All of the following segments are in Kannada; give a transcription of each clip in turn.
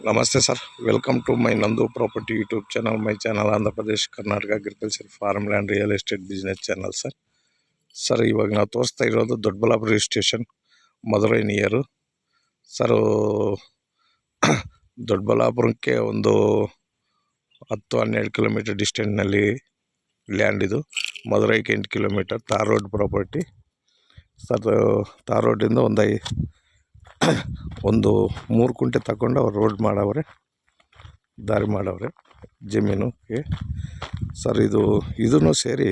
ನಮಸ್ತೆ ಸರ್, ವೆಲ್ಕಮ್ ಟು ಮೈ ನಂದು property YouTube channel. My channel Andhra Pradesh Karnataka agriculture farm land real estate business channel sir. ಇವಾಗ ನಾವು ತೋರಿಸ್ತಾ ಇರೋದು Doddaballapur station, Madurai near sir. ದೊಡ್ಡಬಳ್ಳಾಪುರಕ್ಕೆ ಒಂದು 10-12 ಕಿಲೋಮೀಟರ್ ಡಿಸ್ಟೆನ್ಸ್ನಲ್ಲಿ ಲ್ಯಾಂಡ್ ಇದು. ಮಧುರೈಗೆ 8 kilometer tar road property sir. Tar ರೋಡಿಂದ ಒಂದು 3 ಕುಂಟೆ ತಗೊಂಡು ಅವ್ರು ರೋಡ್ ಮಾಡವ್ರೆ, ದಾರಿ ಮಾಡವ್ರೆ ಜಮೀನುಗೆ ಸರ್. ಇದೂ ಸೇರಿ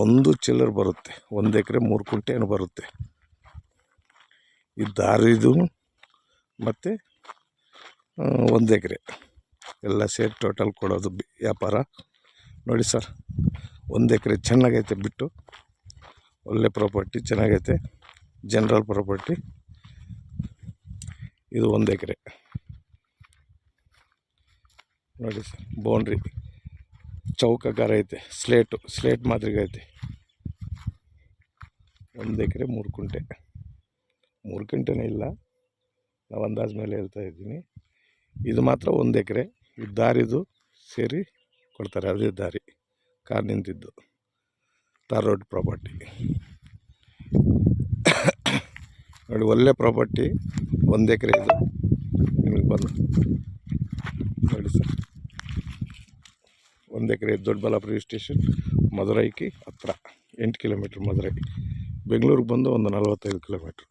1 ಚಿಲ್ಲರ್ ಬರುತ್ತೆ, 1 ಎಕರೆ 3 ಕುಂಟೆ ಏನು ಬರುತ್ತೆ. ಈ ದಾರಿದು ಮತ್ತು 1 ಎಕರೆ ಎಲ್ಲ ಸೇರಿ ಟೋಟಲ್ ಕೊಡೋದು ವ್ಯಾಪಾರ ನೋಡಿ ಸರ್. 1 ಎಕರೆ ಚೆನ್ನಾಗೈತೆ, ಬಿಟ್ಟು ಒಳ್ಳೆ ಪ್ರಾಪರ್ಟಿ ಚೆನ್ನಾಗೈತೆ, ಜನರಲ್ ಪ್ರಾಪರ್ಟಿ ಇದು. 1 ಎಕರೆ ನೋಡಿ ಸರ್. ಬೌಂಡ್ರಿ ಚೌಕಾಕಾರ ಐತೆ, ಸ್ಲೇಟ್ ಮಾದರಿಗೆ ಐತೆ. 1 ಎಕರೆ 3 ಕುಂಟೆ, 3 ಕುಂಟೆನೇ ಇಲ್ಲ, ನಾವು ಅಂದಾಜು ಮೇಲೆ ಹೇಳ್ತಾ ಇದ್ದೀನಿ. ಇದು ಮಾತ್ರ 1 ಎಕರೆ. ಈ ದಾರಿದು ಸೇರಿ ಕೊಡ್ತಾರೆ, ಅದೇ ದಾರಿ ಕಾರ್ ನಿಂತಿದ್ದು ತಾರ್ ರೋಡ್ ಪ್ರಾಪರ್ಟಿ ನೋಡಿ. ಒಳ್ಳೆ ಪ್ರಾಪರ್ಟಿ, 1 ಎಕರೆ ಇದು ನಿಮಗೆ ಬಂದು ನೋಡಿ ಸರ್. 1 ಎಕರೆ ದೊಡ್ಡಬಳ್ಳಾಪುರ ಸ್ಟೇಷನ್, ಮಧುರೈಗೆ ಹತ್ರ 8 ಕಿಲೋಮೀಟ್ರ್. ಮಧುರೈ ಬೆಂಗಳೂರಿಗೆ ಬಂದು ಒಂದು 45 ಕಿಲೋಮೀಟ್ರ್.